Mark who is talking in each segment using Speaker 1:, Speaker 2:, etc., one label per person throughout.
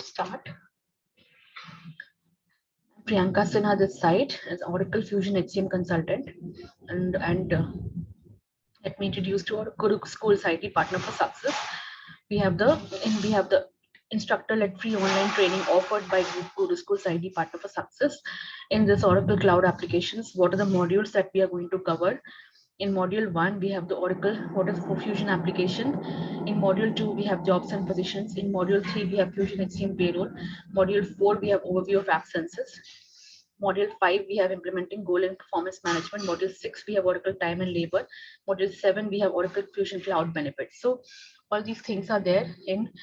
Speaker 1: start. Priyanka Sinha this side as Oracle Fusion HCM consultant, and let me introduce to our Guru Schools IT partner for success. We have the instructor-led free online training offered by Guru Schools IT partner for success. In this Oracle Cloud applications, what are the modules that we are going to cover? In module 1, we have the Oracle what is Fusion application. In module 2, we have jobs and positions. In module 3, we have Fusion HCM payroll. Module 4, we have overview of absences. Module 5, we have implementing goal and performance management. Module 6, we have Oracle time and labor. Module 7, we have Oracle Fusion cloud benefits. So all these things are there in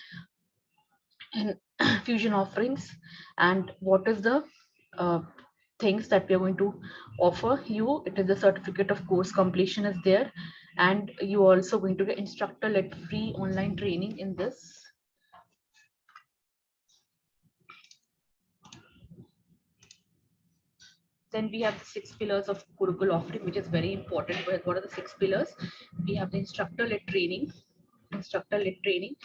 Speaker 1: Fusion offerings. And what is the things that we are going to offer you? It is the certificate of course completion is there, and you also going to get instructor-led free online training in this. Then we have the 6 pillars of Gurukul offering, which is very important. What are the 6 pillars? We have the instructor-led training. Instructor-led training.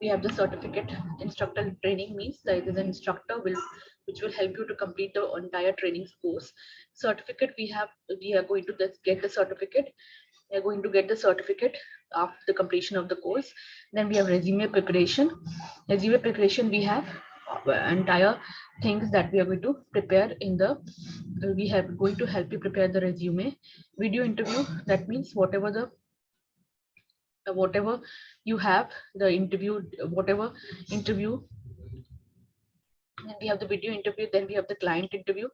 Speaker 1: We have the certificate. Instructor training means that it is an instructor which will help you to complete the entire training course. Certificate, we are going to get the certificate. We are going to get the certificate after the completion of the course. Then we have resume preparation. Resume preparation, we have entire things that we are going to prepare in the we have going to help you prepare the resume. Video interview, that means whatever you have the interview, whatever interview. Then we have the video interview, then we have the client interview.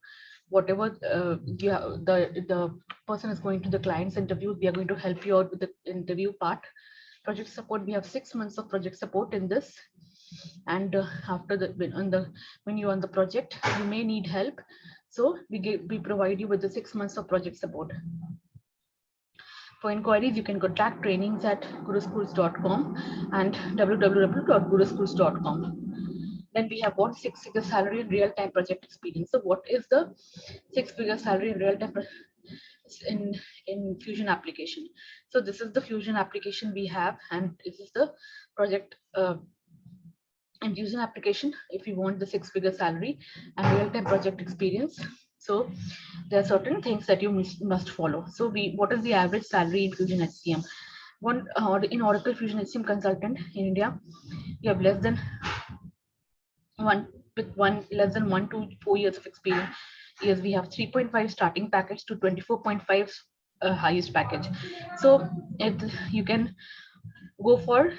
Speaker 1: Whatever the person is going to the client's interview, we are going to help you out with the interview part. Project support, we have 6 months of project support in this. And after when you're on the project, you may need help, so we provide you with the 6 months of project support. For inquiries, you can contact trainings at guruschools.com and www.guruschools.com. Then we have what 6-figure salary and real-time project experience. So what is the 6-figure salary and real-time in Fusion application? So this is the Fusion application we have, and this is the project in Fusion application. If you want the 6-figure salary and real-time project experience, so there are certain things that you must follow. So what is the average salary in Fusion HCM? In Oracle Fusion HCM consultant in India, you have less than 1 to 4 years of experience. Yes, we have 3.5 starting package to 24.5 highest package. So you can go for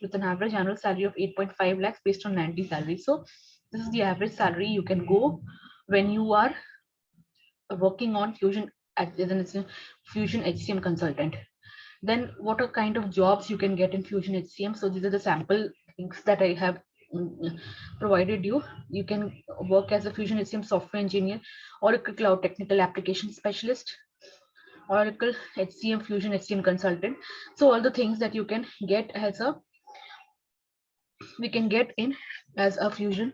Speaker 1: with an average annual salary of 8.5 lakhs based on 90 salary. So this is the average salary you can go when you are working on Fusion as a Fusion HCM consultant. Then what are kind of jobs you can get in Fusion HCM? So these are the sample things that I have provided you. You can work as a Fusion HCM software engineer, Oracle Cloud Technical Application Specialist, Oracle HCM Fusion HCM consultant. So all the things that you can get as we can get in as a Fusion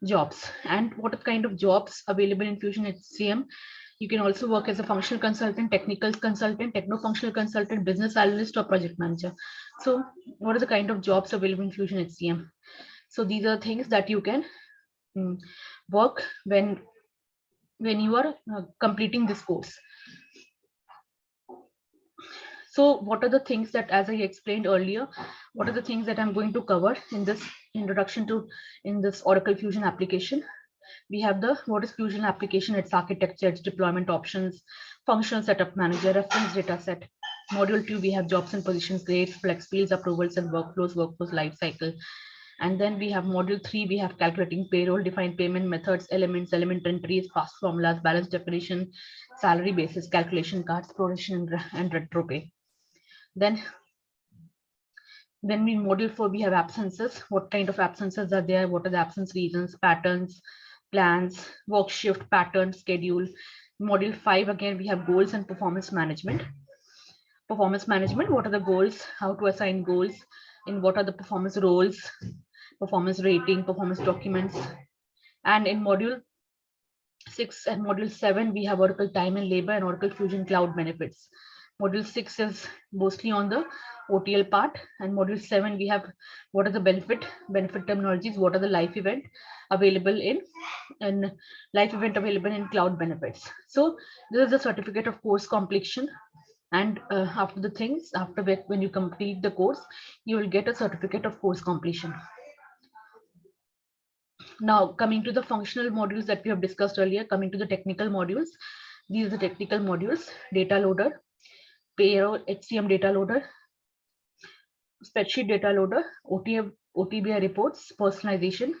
Speaker 1: jobs. And what are kind of jobs available in Fusion HCM? You can also work as a functional consultant, technical consultant, techno-functional consultant, business analyst, or project manager. So what are the kind of jobs available in Fusion HCM? So these are things that you can work when you are completing this course. So what are the things that, as I explained earlier, what are the things that I'm going to cover in this introduction to in this Oracle Fusion application? We have what is Fusion application, its architecture, its deployment options, functional setup manager, reference data set. Module 2, we have jobs and positions, grades, flex fields, approvals and workflows life cycle. And then we have module 3, we have calculating payroll, define payment methods, elements, element entries, past formulas, balance definition, salary basis, calculation cards, proration and retro pay. Then in module 4, we have absences. What kind of absences are there? What are the absence reasons, patterns, plans, work shift, pattern, schedule. Module 5, again, we have goals and performance management. Performance management, what are the goals, how to assign goals, in what are the performance roles, performance rating, performance documents. And in module 6 and module 7, we have Oracle time and labor and Oracle Fusion cloud benefits. Module 6 is mostly on the OTL part, and module 7 we have what are the benefit terminologies, what are the life event available in cloud benefits. So this is the certificate of course completion, and after the things, after when you complete the course, you will get a certificate of course completion. Now coming to the functional modules that we have discussed earlier, coming to the technical modules, these are the technical modules: data loader, payroll, HCM data loader, spreadsheet data loader, OTBI reports, personalization,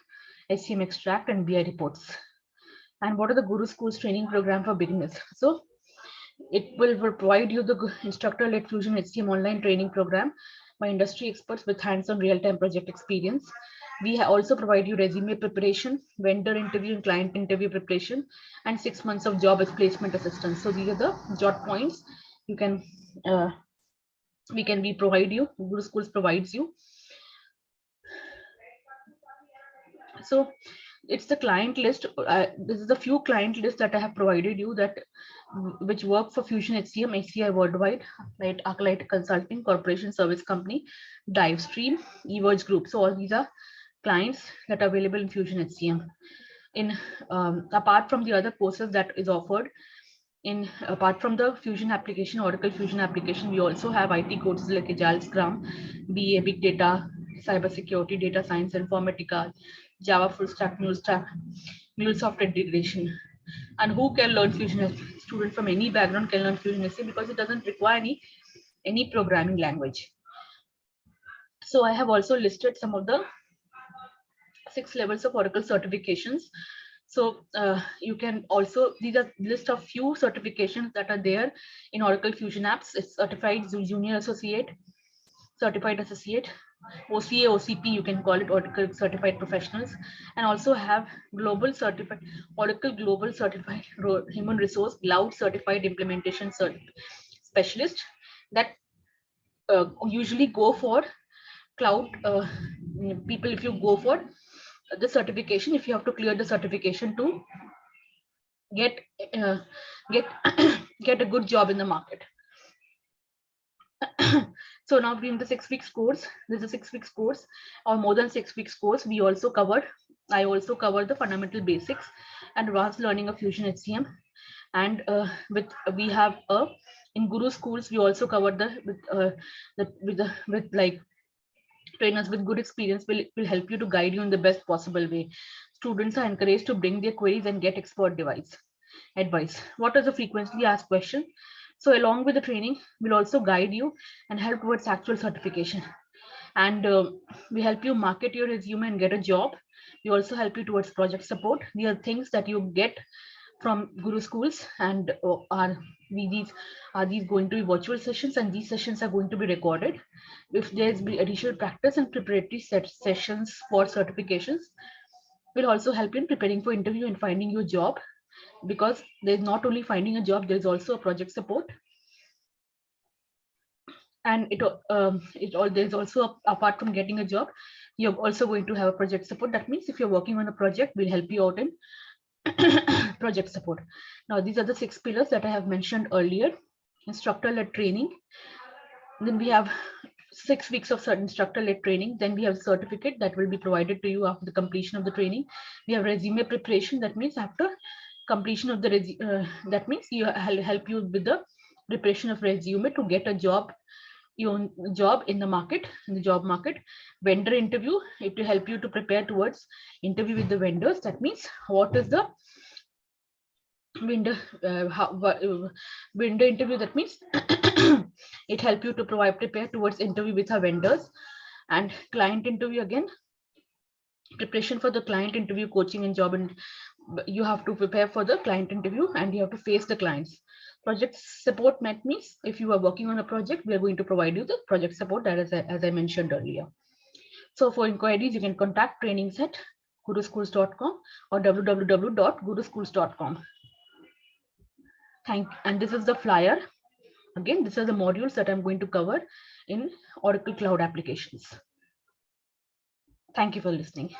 Speaker 1: HCM extract, and BI reports. And what are the Guru Schools training program for beginners? So it will provide you the instructor-led Fusion HCM online training program by industry experts with hands-on real-time project experience. We also provide you resume preparation, vendor interview and client interview preparation, and 6 months of job placement assistance. So these are the jot points you can we provide you. Guru Schools provides you. So it's the client list. This is the few client lists that I have provided you, that which work for Fusion HCM, HCI Worldwide, like Acolyte Consulting, Corporation Service Company, Divestream, Everge Group. So all these are clients that are available in Fusion HCM. In apart from the other courses that is offered, apart from the Fusion application, Oracle Fusion application, we also have IT courses like Agile, Scrum, BA, Big Data, Cybersecurity, Data Science, Informatica, Java Full Stack, MuleSoft integration. And who can learn Fusion? Student from any background can learn Fusion because it doesn't require any programming language. So I have also listed some of the 6 levels of Oracle certifications. So you can also, these are list of few certifications that are there in Oracle Fusion apps. It's certified junior associate, certified associate, OCA, OCP, you can call it Oracle certified professionals, and also have global certified, Oracle global certified human resource cloud certified implementation specialist that usually go for cloud people. If you go for the certification, if you have to clear the certification to get get a good job in the market. So now during the 6 weeks course, this is a 6 weeks course or more than 6 weeks course. I also covered the fundamental basics and advanced learning of Fusion HCM. And we have in Guru Schools, we also covered with like trainers with good experience will help you to guide you in the best possible way. Students are encouraged to bring their queries and get expert advice. What is the frequently asked question? So along with the training, we'll also guide you and help towards actual certification. And we help you market your resume and get a job. We also help you towards project support. These are things that you get from Guru Schools, and these going to be virtual sessions, and these sessions are going to be recorded. If there's be additional practice and preparatory sessions for certifications, will also help you in preparing for interview and finding your job, because there's not only finding a job, there's also a project support. And there's also, apart from getting a job, you're also going to have a project support. That means if you're working on a project, we'll help you out in project support. Now these are the 6 pillars that I have mentioned earlier. Instructor-led training, then we have 6 weeks of instructor-led training. Then we have certificate that will be provided to you after the completion of the training. We have resume preparation. That means after completion of the that means you help you with the preparation of resume to get a job, your job in the market, in the job market. Vendor interview, it will help you to prepare towards interview with the vendors. That means what is the vendor vendor interview. That means it help you to prepare towards interview with our vendors. And client interview, again preparation for the client interview, coaching and job, and you have to prepare for the client interview and you have to face the clients. Project support means if you are working on a project, we are going to provide you the project support, that is as I mentioned earlier. So for inquiries, you can contact trainings at guruschools.com or www.guruschools.com. And this is the flyer. Again, these are the modules that I'm going to cover in Oracle Cloud Applications. Thank you for listening.